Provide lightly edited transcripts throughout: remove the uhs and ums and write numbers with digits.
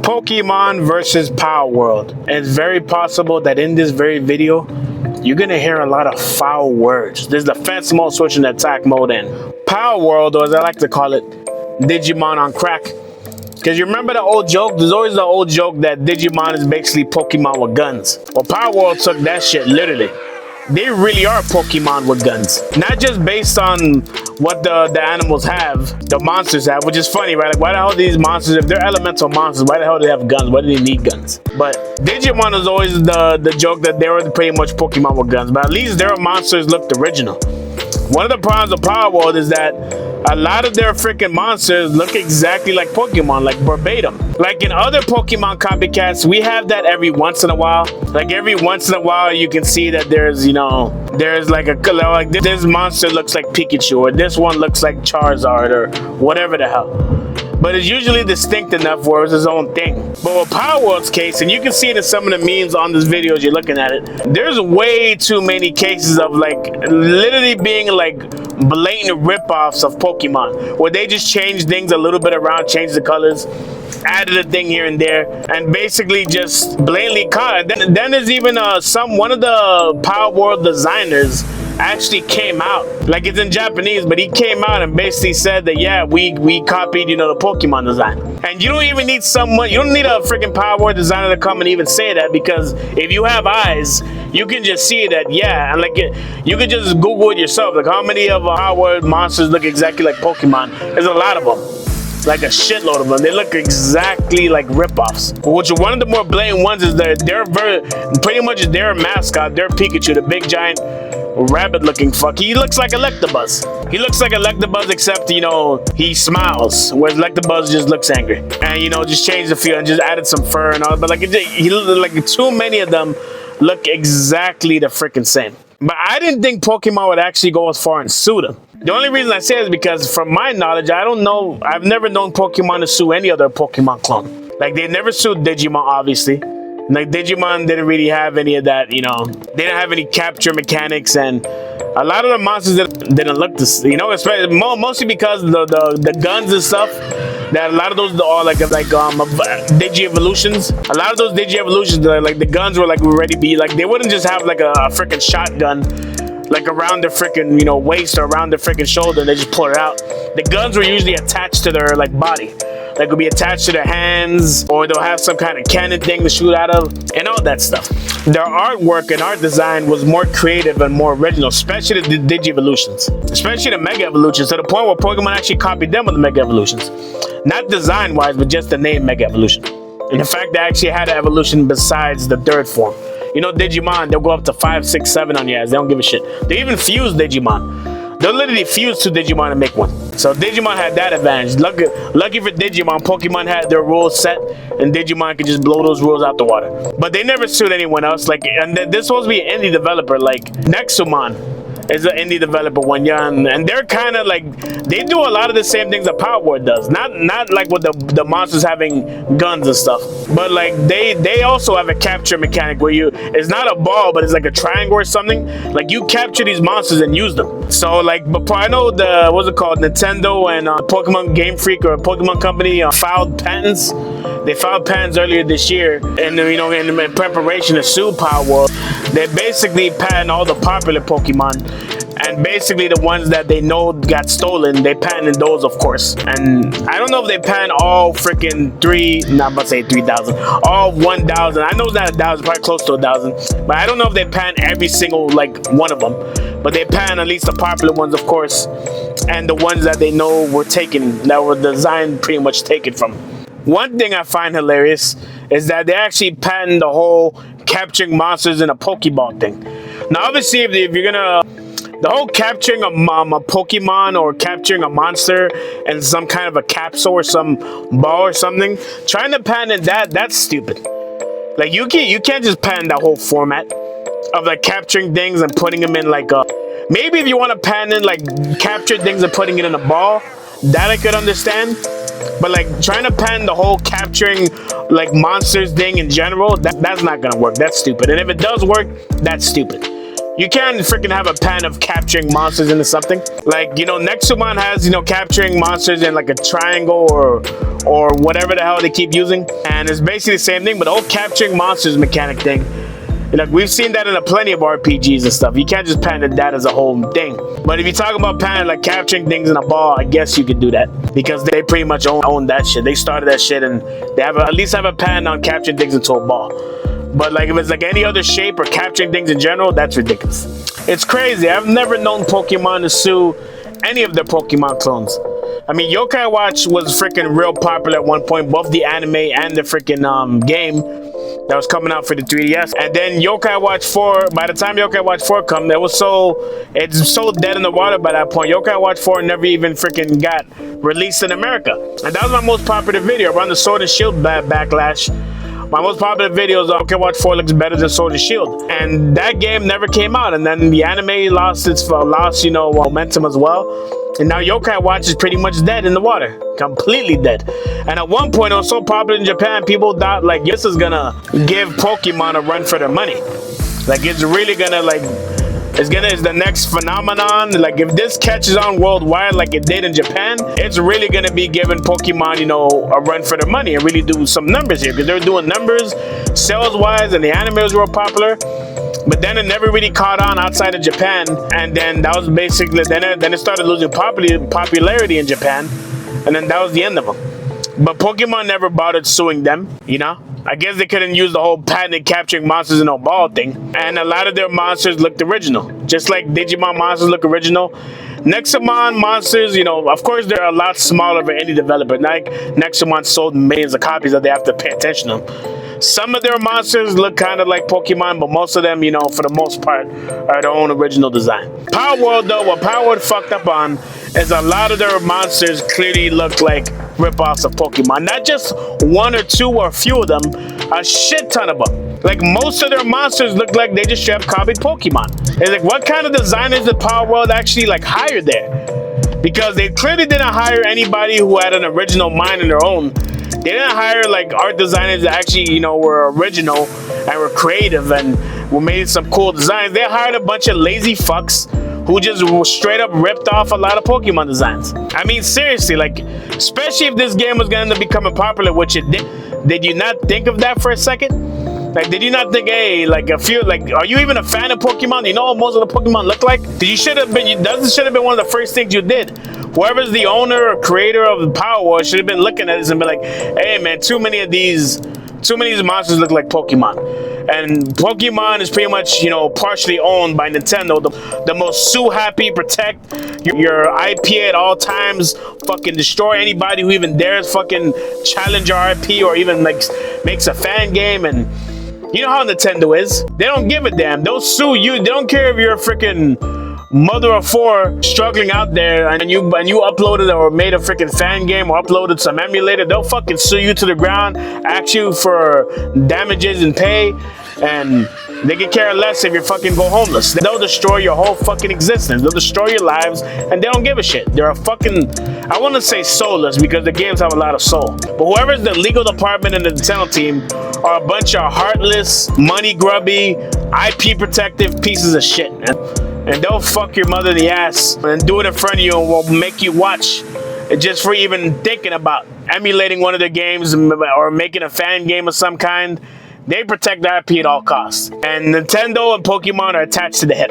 Pokemon versus Palworld. It's very possible that in this very video, you're gonna hear a lot of foul words. There's defense mode switching to attack mode and Palworld, or as I like to call it, Digimon on crack. Because you remember the old joke? There's always the old joke that Digimon is basically Pokemon with guns. Well, Palworld took that shit literally. They really are Pokemon with guns. Not just based on what the animals have, the monsters have, which is funny, right? Like, why the hell do these monsters, if they're elemental monsters, why the hell do they have guns? Why do they need guns? But Digimon is always the joke that they were pretty much Pokemon with guns, but at least their monsters looked original. One of the problems with Palworld is that a lot of their freaking monsters look exactly like Pokemon, like verbatim. Like in other Pokemon copycats, we have that every once in a while. Like every once in a while, you can see that there's, you know, there's like like this monster looks like Pikachu, or this one looks like Charizard, or whatever the hell. But it's usually distinct enough where it's its own thing. But with Palworld's case, and you can see it in some of the memes on this video as you're looking at it, there's way too many cases of like literally being like blatant ripoffs of Pokemon, where they just change things a little bit around, change the colors, added a thing here and there, and basically just blatantly caught. Then there's even one of the Palworld designers actually came out, like it's in Japanese, but he came out and basically said that yeah, we copied, you know, the Pokemon design. And you don't even need someone, you don't need a freaking Palworld designer to come and even say that, because if you have eyes, you can just see that, yeah, and like you can just Google it yourself, like how many of Palworld monsters look exactly like Pokemon. There's a lot of them. Like a shitload of them. They look exactly like ripoffs. Which one of the more blatant ones is that they're pretty much their mascot, their Pikachu, the big giant rabbit-looking fuck. He looks like Electabuzz. He looks like Electabuzz, except, you know, he smiles, whereas Electabuzz just looks angry. And, you know, just changed the feel and just added some fur and all. But like, like too many of them look exactly the freaking same. But I didn't think Pokemon would actually go as far and sue them. The only reason I say it is because, from my knowledge, I don't know, I've never known Pokemon to sue any other Pokemon clone. Like, they never sued Digimon, obviously. Like, Digimon didn't really have any of that, you know. They didn't have any capture mechanics, and a lot of the monsters didn't look this, you know, especially mostly because the guns and stuff. That a lot of those are like Digi-evolutions. A lot of those Digi-evolutions, like the guns were like already be like, they wouldn't just have like a freaking shotgun like around their freaking, you know, waist or around their freaking shoulder and they just pull it out. The guns were usually attached to their like body. Like would be attached to their hands, or they'll have some kind of cannon thing to shoot out of, and all that stuff. Their artwork and art design was more creative and more original, especially the Digi-evolutions, especially the Mega Evolutions, to the point where Pokemon actually copied them with the Mega Evolutions. Not design-wise, but just the name Mega Evolution. And in fact, they actually had an evolution besides the third form. You know, Digimon, they'll go up to 5, 6, 7 on your ass. They don't give a shit. They even fuse Digimon. They'll literally fuse two Digimon to make one. So Digimon had that advantage. Lucky for Digimon, Pokemon had their rules set, and Digimon could just blow those rules out the water. But they never sued anyone else. Like, and this supposed to be an indie developer. Like Nexumon is an indie developer one, yeah, and they're kind of like, they do a lot of the same things that Palworld does. Not like with the monsters having guns and stuff, but like they also have a capture mechanic where it's not a ball, but it's like a triangle or something. Like you capture these monsters and use them. So like, but I know what's it called, Nintendo and Pokemon Game Freak or Pokemon Company filed patents. They filed patents earlier this year, and you know, in preparation to sue Palworld. They basically patent all the popular Pokemon, and basically the ones that they know got stolen, they patented those, of course. And I don't know if they patent all freaking not about to say 3,000, all 1,000. I know it's not 1,000, probably close to 1,000, but I don't know if they patent every single like one of them. But they patent at least the popular ones, of course, and the ones that they know were taken, that were designed pretty much taken from. One thing I find hilarious is that they actually patent the whole capturing monsters in a Pokeball thing. Now, obviously, if you're gonna, the whole capturing a Pokemon or capturing a monster in some kind of a capsule or some ball or something, trying to patent that's stupid. Like you can't just patent that whole format of like capturing things and putting them in like maybe if you want to patent like capture things and putting it in a ball, that I could understand. But like trying to patent the whole capturing like monsters thing in general, that's not gonna work. That's stupid. And if it does work, that's stupid. You can't freaking have a pan of capturing monsters into something. Like, you know, Nexomon has, you know, capturing monsters in like a triangle or whatever the hell they keep using. And it's basically the same thing, but the whole capturing monsters mechanic thing. Like, we've seen that in plenty of RPGs and stuff. You can't just patent that as a whole thing. But if you talk about patent, like capturing things in a ball, I guess you could do that. Because they pretty much own that shit. They started that shit and they at least have a patent on capturing things into a ball. But like if it's like any other shape or capturing things in general, that's ridiculous. It's crazy. I've never known Pokemon to sue any of their Pokemon clones. I mean, Yokai Watch was freaking real popular at one point, both the anime and the freaking game that was coming out for the 3DS. And then Yokai Watch 4, by the time Yokai Watch 4 come, it's so dead in the water by that point. Yokai Watch 4 never even freaking got released in America. And that was my most popular video around the Sword and Shield backlash. My most popular video is Yokai Watch 4 looks better than Sword and Shield. And that game never came out. And then the anime lost you know, momentum as well. And now Yokai Watch is pretty much dead in the water. Completely dead. And at one point, it was so popular in Japan, people thought, like, this is gonna give Pokemon a run for their money. Like, it's really gonna, like, it's the next phenomenon. Like, if this catches on worldwide like it did in Japan, it's really gonna be giving Pokemon, you know, a run for their money and really do some numbers here. Because they're doing numbers, sales-wise, and the anime was real popular. But then it never really caught on outside of Japan, and then that was basically then it started losing popularity in Japan, and then that was the end of them. But Pokemon never bothered suing them, you know. I guess they couldn't use the whole patented capturing monsters in a ball thing, and a lot of their monsters looked original, just like Digimon monsters look original. Nexomon monsters, you know, of course they're a lot smaller for any developer. Like Nexomon sold millions of copies that they have to pay attention to. Some of their monsters look kind of like Pokemon, but most of them, you know, for the most part, are their own original design. Palworld, though, what Palworld fucked up on is a lot of their monsters clearly look like rip-offs of Pokemon. Not just one or two or a few of them, a shit ton of them. Like, most of their monsters look like they just straight up copied Pokemon. It's like, what kind of designers did Palworld actually, like, hire there? Because they clearly didn't hire anybody who had an original mind in their own. They didn't hire like art designers that actually, you know, were original and were creative and were made some cool designs. They hired a bunch of lazy fucks who just straight up ripped off a lot of Pokemon designs. I mean, seriously, like, especially if this game was gonna end up becoming popular, which it did you not think of that for a second? Like, did you not think, hey, like, are you even a fan of Pokemon? You know what most of the Pokemon look like? That should have been one of the first things you did. Whoever's the owner or creator of the Palworld should have been looking at this and be like, hey man, too many of these monsters look like Pokemon. And Pokemon is pretty much, you know, partially owned by Nintendo. The most sue happy, protect your IP at all times, fucking destroy anybody who even dares fucking challenge your IP or even like makes a fan game. And you know how Nintendo is. They don't give a damn. They'll sue you. They don't care if you're a freaking mother of four struggling out there and you uploaded or made a freaking fan game or uploaded some emulator. They'll fucking sue you to the ground, ask you for damages and pay, and they can care less if you fucking go homeless. They'll destroy your whole fucking existence. They'll destroy your lives, and they don't give a shit. They're a fucking, I want to say soulless because the games have a lot of soul. But whoever's the legal department and the Nintendo team are a bunch of heartless, money grubby, IP protective pieces of shit, man. And they'll fuck your mother in the ass and do it in front of you and will make you watch just for even thinking about emulating one of their games or making a fan game of some kind. They protect their IP at all costs. And Nintendo and Pokemon are attached to the hip,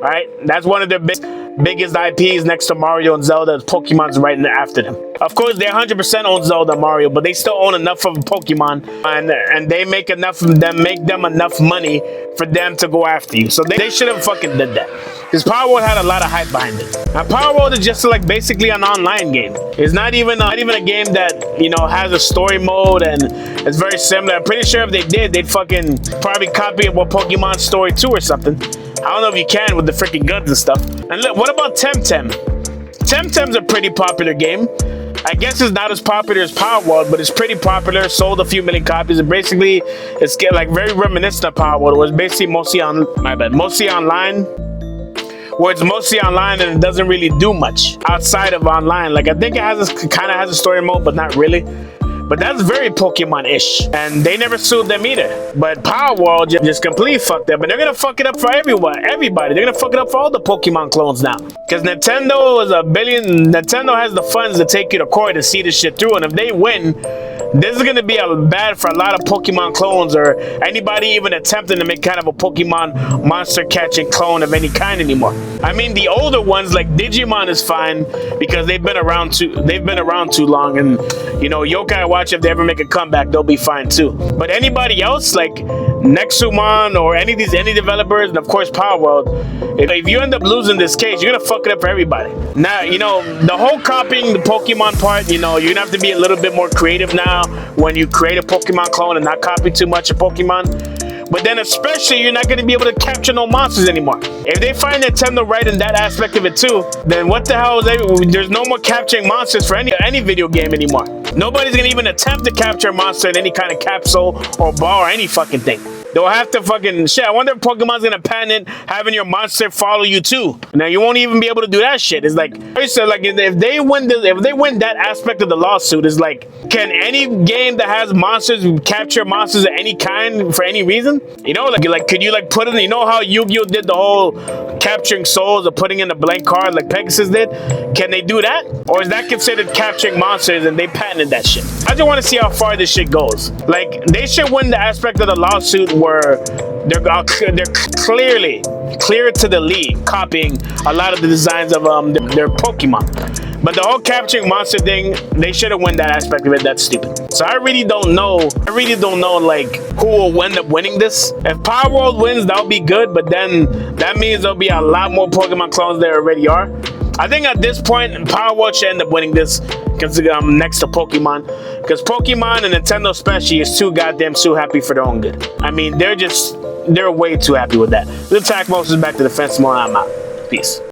right? That's one of their biggest IPs next to Mario and Zelda. Pokemon's right after them. Of course, they 100% own Zelda and Mario, but they still own enough of Pokemon, and they make enough of them, make them enough money for them to go after you. So they should have fucking did that. Because Palworld had a lot of hype behind it. Now, Palworld is just like basically an online game. It's not even a game that, you know, has a story mode and it's very similar. I'm pretty sure if they did, they'd fucking probably copy it with Pokemon Story 2 or something. I don't know if you can with the freaking guns and stuff. And look, what about Temtem? Temtem's a pretty popular game. I guess it's not as popular as Palworld, but it's pretty popular. Sold a few million copies, and basically, it's like very reminiscent of Palworld. It was basically mostly online. Where it's mostly online and it doesn't really do much outside of online. Like, I think it kind of has a story mode, but not really. But that's very Pokemon-ish. And they never sued them either. But Palworld just completely fucked up. And they're gonna fuck it up for everybody. They're gonna fuck it up for all the Pokemon clones now. Because Nintendo is Nintendo has the funds to take you to court and see this shit through. And if they win, this is gonna be bad for a lot of Pokemon clones or anybody even attempting to make kind of a Pokemon monster catching clone of any kind anymore. I mean, the older ones like Digimon is fine because they've been around too long, and you know, Yokai Watch, if they ever make a comeback, they'll be fine too. But anybody else like Nexumon or any of these indie developers, and of course Palworld, if you end up losing this case, you're gonna fuck it up for everybody. Now, you know, the whole copying the Pokemon part, you know, you're gonna have to be a little bit more creative now when you create a Pokemon clone and not copy too much of Pokemon. But then especially, you're not going to be able to capture no monsters anymore. If they find Nintendo right in that aspect of it too, then what the hell is there's no more capturing monsters for any video game anymore. Nobody's going to even attempt to capture a monster in any kind of capsule or ball or any fucking thing. They'll have to fucking shit. I wonder if Pokemon's gonna patent having your monster follow you too. Now you won't even be able to do that shit. It's like, if they win that aspect of the lawsuit, it's like, can any game that has monsters capture monsters of any kind for any reason? You know, like could you like put in, you know how Yu-Gi-Oh did the whole capturing souls or putting in a blank card like Pegasus did? Can they do that? Or is that considered capturing monsters and they patented that shit? I just want to see how far this shit goes. Like, they should win the aspect of the lawsuit where they're clear to the league copying a lot of the designs of their Pokemon. But the whole capturing monster thing, they should have won that aspect of it. That's stupid. So I really don't know like who will end up winning this. If Palworld wins, that'll be good, but then that means there'll be a lot more Pokemon clones there already are. I think at this point, Palworld should end up winning this next to Pokemon. Because Pokemon and Nintendo especially is too happy for their own good. I mean, they're way too happy with that. The attack motion is back to defense mode. I'm out. Peace.